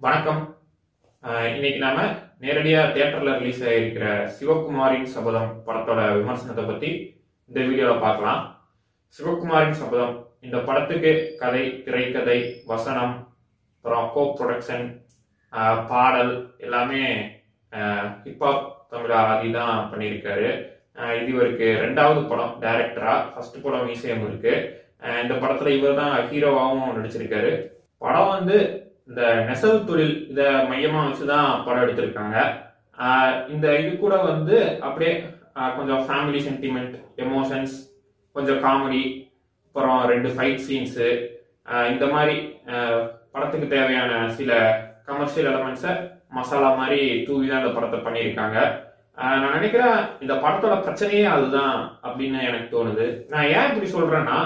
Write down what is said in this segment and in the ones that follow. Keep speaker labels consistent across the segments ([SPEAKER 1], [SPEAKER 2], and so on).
[SPEAKER 1] வணக்கம். இன்னைக்கு நாம நேரடியா தியேட்டர்ல ரிலீஸ் ஆகிருக்கிற சிவகுமாரின் சபதம் படத்தோட விமர்சனத்தை பத்தி இந்த வீடியோல பார்க்கலாம். சிவகுமாரின் சபதம் இந்த படத்துக்கு கதை, திரைக்கதை, வசனம், அப்புறம் கோ ப்ரொடக்ஷன், பாடல் எல்லாமே ஹிப்ஹாப் தமிழா ஆதி தான் பண்ணியிருக்காரு. இது இவருக்கு 2வது படம் டைரக்டரா. ஃபர்ஸ்ட் படம் இசையம் இருக்கு. இந்த படத்துல இவர் தான் ஹீரோவாகவும் நடிச்சிருக்காரு. படம் இந்த நெசவு தொழில் இதை மையமா வச்சுதான் படம் எடுத்திருக்காங்க. இந்த இது கூட அப்படியே கொஞ்சம் ஃபேமிலி சென்டிமெண்ட், எமோஷன்ஸ், கொஞ்சம் காமெடி, அப்புறம் 2 ஃபைட் சீன்ஸு, இந்த மாதிரி படத்துக்கு தேவையான சில கமர்ஷியல் எலமெண்ட்ஸை மசாலா மாதிரி தூவி தான் இந்த படத்தை பண்ணியிருக்காங்க. நான் நினைக்கிறேன் இந்த படத்தோட பிரச்சனையே அதுதான் அப்படின்னு எனக்கு தோணுது. நான் ஏன் இப்படி சொல்றேன்னா,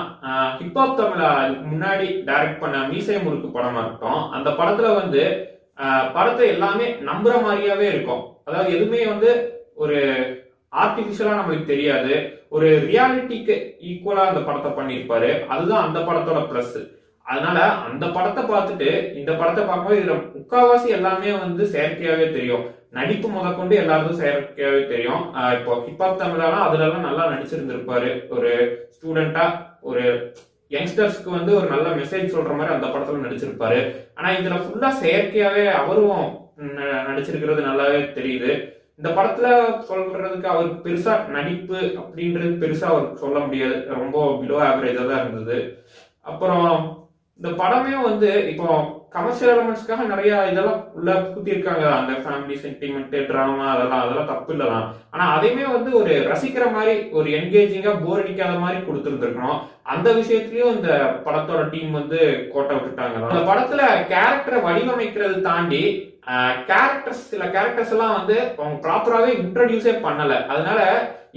[SPEAKER 1] ஹிப்ஹாப் தமிழா இதுக்கு முன்னாடி டைரக்ட் பண்ண மீசை முறுக்கு படமா இருக்கட்டும், அந்த படத்துல படத்தை எல்லாமே நம்புற மாதிரியாவே இருக்கும். அதாவது எதுவுமே ஒரு ஆர்டிபிஷியலா நம்மளுக்கு தெரியாது, ஒரு ரியாலிட்டிக்கு ஈக்குவலா அந்த படத்தை பண்ணியிருப்பாரு. அதுதான் அந்த படத்தோட பிளஸ். அதனால அந்த படத்தை பார்த்துட்டு இந்த படத்தை பார்க்கும்போது இதுல முக்காவாசி எல்லாமே செயற்கையாவே தெரியும். நடிப்பு முதற்கொண்டு எல்லாருக்கும் செயற்கையாவே தெரியும். இப்போ ஹிப்ஹாப் தமிழாலாம் அதுலலாம் நல்லா நடிச்சிருந்திருப்பாரு. ஒரு ஸ்டூடெண்டா, ஒரு யங்ஸ்டர்ஸ்க்கு ஒரு நல்ல மெசேஜ் சொல்ற மாதிரி அந்த படத்துல நடிச்சிருப்பாரு. ஆனா இதுல ஃபுல்லா செயற்கையாவே அவரும் நடிச்சிருக்கிறது நல்லாவே தெரியுது. இந்த படத்துல சொல்றதுக்கு அவருக்கு பெருசா நடிப்பு அப்படின்றது பெருசா அவருக்கு சொல்ல முடியாது. ரொம்ப பிலோ ஆவரேஜா தான் இருந்தது. அப்புறம் இந்த படமே இப்போ கமர்ஷியல் எலமெண்ட்ஸ்க்காக நிறைய இதெல்லாம் உள்ள புத்திருக்காங்க. அந்த ஃபேமிலி சென்டிமெண்ட், டிராமா, அதெல்லாம் தப்பு இல்லதான். ஆனா அதையுமே ஒரு ரசிக்கிற மாதிரி, ஒரு என்கேஜிங்கா, போர் அடிக்காத மாதிரி கொடுத்துருந்துருக்கணும். அந்த விஷயத்திலயும் இந்த படத்தோட டீம் கோட்டை விட்டுட்டாங்க. அந்த படத்துல கேரக்டரை வடிவமைக்கிறது தாண்டி சில கேரக்டர்ஸ் எல்லாம் அவங்க ப்ராப்பராவே இன்ட்ரோடியூஸே பண்ணல. அதனால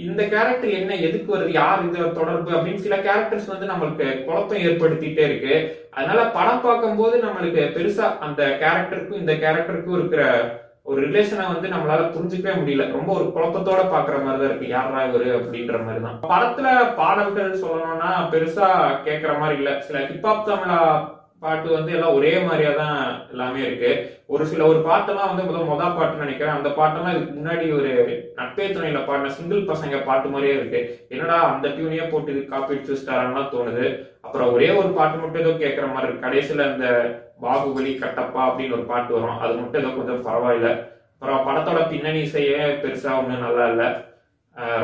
[SPEAKER 1] இந்த கேரக்டர் என்ன, எதுக்கு வருது, யார் இது தொடர்பு அப்படின்னு சில கேரக்டர்ஸ் நம்மளுக்கு குழப்பம் ஏற்படுத்திட்டே இருக்கு. அதனால படம் பார்க்கும் போது நம்மளுக்கு பெருசா அந்த கேரக்டருக்கும் இந்த கேரக்டருக்கும் இருக்கிற ஒரு ரிலேஷனை நம்மளால புரிஞ்சுக்கவே முடியல. ரொம்ப ஒரு குழப்பத்தோட பாக்குற மாதிரிதான் இருக்கு, யாரா இவரு அப்படின்ற மாதிரிதான். படத்துல பாடல்கள் சொல்லணும்னா பெருசா கேட்கற மாதிரி இல்ல. சில ஹிப்ஹாப் தமிழா பாட்டு எல்லாம் ஒரே மாதிரியா தான் எல்லாமே இருக்கு. ஒரு பாட்டெல்லாம் மொத பாட்டுன்னு நினைக்கிறேன். அந்த பாட்டெல்லாம் இதுக்கு முன்னாடி ஒரு நட்பே துணையில பாடின சிங்கிள் பசங்க பாட்டு மாதிரியே இருக்கு. என்னடா அந்த டியூனையே போட்டு இது காப்பி வச்சுட்டாரான்லாம் தோணுது. அப்புறம் ஒரே ஒரு பாட்டு மட்டும் ஏதோ கேட்கற மாதிரி இருக்கு. கடைசியில இந்த பாகுபலி கட்டப்பா அப்படின்னு ஒரு பாட்டு வரும், அது மட்டும் ஏதோ கொஞ்சம் பரவாயில்ல. அப்புறம் படத்தோட பின்னணி இசையே பெருசா ஒன்றும் நல்லா இல்லை,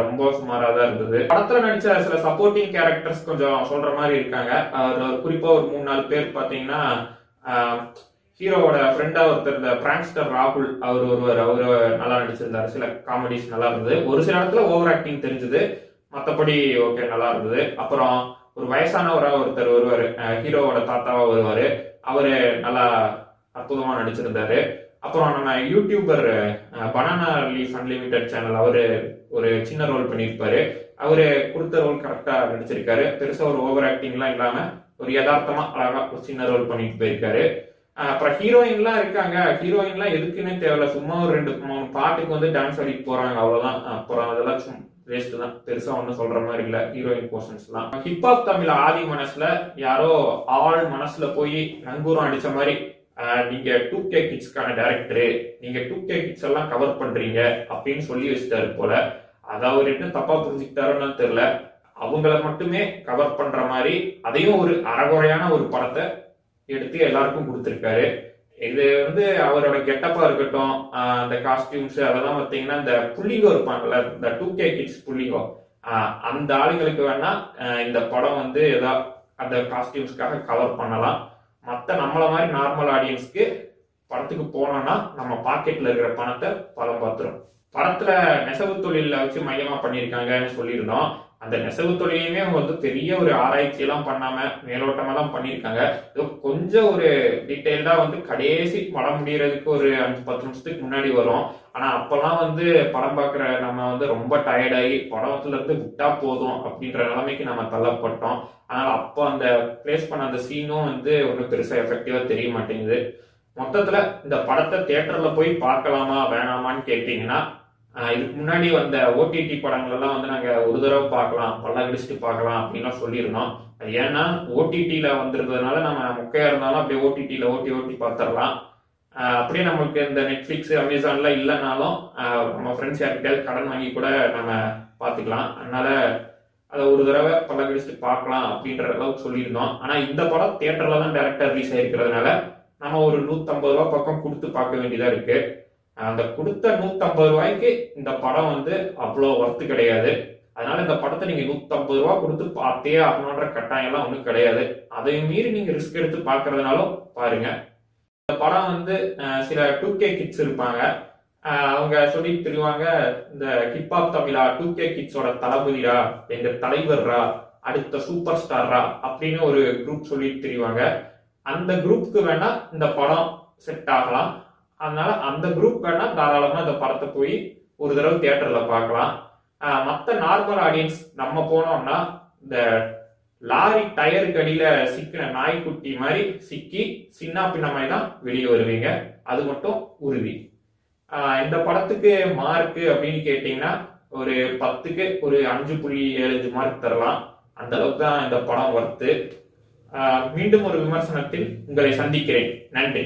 [SPEAKER 1] ரொம்ப சுமாரா தான் இருந்தது. படத்துல நடிச்ச சில சப்போர்ட்டிங் கேரக்டர்ஸ் கொஞ்சம் சொல்ற மாதிரி இருக்காங்க. குறிப்பா ஒரு 3-4 பேர் பாத்தீங்கன்னா, ஹீரோவோட ஃப்ரெண்டா ஒருத்தர் இந்த பிராங்க்ஸ்டர் ராகுல், அவரு நல்லா நடிச்சிருந்தாரு. சில காமெடிஸ் நல்லா இருந்தது. ஒரு சில இடத்துல ஓவர் ஆக்டிங் தெரிஞ்சது, மத்தபடி ஓகே நல்லா இருந்தது. அப்புறம் ஒரு வயசானவரா ஒருத்தர் வருவாரு, ஹீரோவோட தாத்தாவா வருவாரு. அவரு நல்லா அற்புதமா நடிச்சிருந்தாரு. அப்புறம் நம்ம YouTuber banana leaf unlimited channel, அவரு ஒரு சின்ன ரோல் பண்ணியிருப்பாரு. அவரு கொடுத்த ரோல் கரெக்டா நடிச்சிருக்காரு. பெருசா ஒரு ஓவர் ஆக்டிங்லாம் இல்லாம ஒரு யதார்த்தமா அழகா ஒரு சின்ன ரோல் பண்ணிட்டு போயிருக்காரு. அப்புறம் ஹீரோயின்லாம் இருக்காங்க. ஹீரோயின்லாம் எதுக்குன்னே தேவையில்ல, சும்மா ஒரு 2-3 பாட்டுக்கு டான்ஸ் ஆடிட்டு போறாங்க, அவ்வளவுதான். அப்புறம் அதெல்லாம் வேஸ்ட் தான், பெருசா ஒன்னும் சொல்ற மாதிரி இல்ல ஹீரோயின் போர்ஷன்ஸ் எல்லாம். ஹிப்ஹாப் தமிழ் ஆதி மனசுல யாரோ ஆள் மனசுல போய் நங்கூரம் அடிச்ச மாதிரி, நீங்க 2K கிட்ஸ்க்கான டைரக்டரு, நீங்க 2K கிட்ஸ் எல்லாம் கவர் பண்றீங்க அப்படின்னு சொல்லி வச்சுட்டாரு போல. அதை அவர் என்ன தப்பா புரிஞ்சுக்கிட்டாருன்னு தெரியல. அவங்கள மட்டுமே கவர் பண்ற மாதிரி அதையும் ஒரு அறகுறையான ஒரு படத்தை எடுத்து எல்லாருக்கும் கொடுத்திருக்காரு. இது அவரோட கெட்டப்பா இருக்கட்டும், அந்த காஸ்டியூம்ஸ் அதெல்லாம் பார்த்தீங்கன்னா, இந்த புள்ளிங்கோ இருப்பாங்கல்ல, இந்த 2K கிட்ஸ் புள்ளிங்கோ, அந்த ஆளுங்களுக்கு வேணா இந்த படம் ஏதோ அந்த காஸ்டியூம்ஸ்க்காக கவர் பண்ணலாம். மற்ற நம்மள மாதிரி நார்மல் ஆடியன்ஸ்க்கு படத்துக்கு போனோம்னா நம்ம பாக்கெட்ல இருக்கிற பணத்தை படம் பார்த்துரும். படத்துல நெசவு தொழில வச்சு மையமா பண்ணியிருக்காங்கன்னு சொல்லியிருந்தோம். அந்த நெசவு தொழிலையுமே பெரிய ஒரு ஆராய்ச்சி எல்லாம் பண்ணாம மேலோட்டமா தான் பண்ணியிருக்காங்க. கொஞ்சம் ஒரு டீட்டெயில்டா கடைசி படம் முடியறதுக்கு ஒரு 5-10 நிமிஷத்துக்கு முன்னாடி வரும். ஆனா அப்பெல்லாம் படம் பார்க்குற நம்ம ரொம்ப டயர்டாகி படத்துல விட்டா போதும் அப்படின்ற நிலைமைக்கு நம்ம தள்ளப்பட்டோம். அதனால அப்போ அந்த பிளேஸ் பண்ண அந்த சீனும் ஒன்றும் பெருசா எஃபெக்டிவா தெரிய மாட்டேங்குது. மொத்தத்துல இந்த படத்தை தியேட்டர்ல போய் பார்க்கலாமா வேணாமான்னு கேட்டீங்கன்னா, இதுக்கு முன்னாடி வந்த ஓடிடி படங்கள் எல்லாம் நாங்க ஒரு தடவை பார்க்கலாம், பல்ல கடிச்சிட்டு பார்க்கலாம் அப்படின்லாம் சொல்லியிருந்தோம். அது ஏன்னா ஓடிடியில வந்திருக்கிறதுனால நம்ம மொக்கையா இருந்தாலும் அப்படியே ஓடிடியில ஓட்டி பார்த்துடலாம். அப்படியே நமக்கு இந்த நெட்ஃபிளிக்ஸ் அமேசான்ல இல்லைனாலும் நம்ம ஃப்ரெண்ட்ஸ் யார்கிட்டயாவது கடன் வாங்கி கூட நம்ம பார்த்துக்கலாம். அதனால அதை ஒரு தடவை பல கடிச்சு பார்க்கலாம் அப்படின்ற அளவுக்கு சொல்லியிருந்தோம். ஆனா இந்த படம் தியேட்டர்ல தான் டைரக்டா ரிலீஸ் ஆயிருக்கிறதுனால நம்ம ஒரு 150 ரூபாய் பக்கம் கொடுத்து பார்க்க வேண்டியதா இருக்கு. அந்த கொடுத்த 150 ரூபாய்க்கு இந்த படம் வந்து அவ்வளோ ஒர்த்து கிடையாது. அதனால இந்த படத்தை நீங்க 150 ரூபாய் கொடுத்து பார்த்தே ஆகணுன்ற கட்டாயம் எல்லாம் ஒன்றும் கிடையாது. அதையும் மீறி நீங்க ரிஸ்க் எடுத்து பார்க்கறதுனாலும் பாருங்க. இந்த படம் வந்து சில 2K கிட்ஸ் இருப்பாங்க. அவங்க சொல்லி தெரிவாங்க, இந்த ஹிப்ஹாப் தமிழா 2K கிட்ஸோட தளபதிரா, எங்க தலைவர்ரா, அடுத்த சூப்பர் ஸ்டார்ரா அப்படின்னு ஒரு குரூப் சொல்லி தெரிவாங்க. அந்த குரூப்புக்கு வேணா இந்த படம் செட் ஆகலாம். அதனால அந்த குரூப் வேணா தாராளமா இந்த படத்தை போய் ஒரு தடவை தியேட்டர்ல பார்க்கலாம். மற்ற நார்மல் ஆடியன்ஸ் நம்ம போனோம்னா இந்த லாரி டயருக்கு அடியில சிக்கின நாய்க்குட்டி மாதிரி சிக்கி சின்ன பின்னமாய் தான் வெளியே வருவீங்க. அது மட்டும் உறுதி. இந்த படத்துக்கு மார்க் அப்படின்னு கேட்டீங்கன்னா ஒரு 10க்கு ஒரு 5.75 மார்க் தரலாம். அந்த அளவுக்கு தான் இந்த படம் ஒர்த்து. மீண்டும் ஒரு விமர்சனத்தில் உங்களை சந்திக்கிறேன். நன்றி.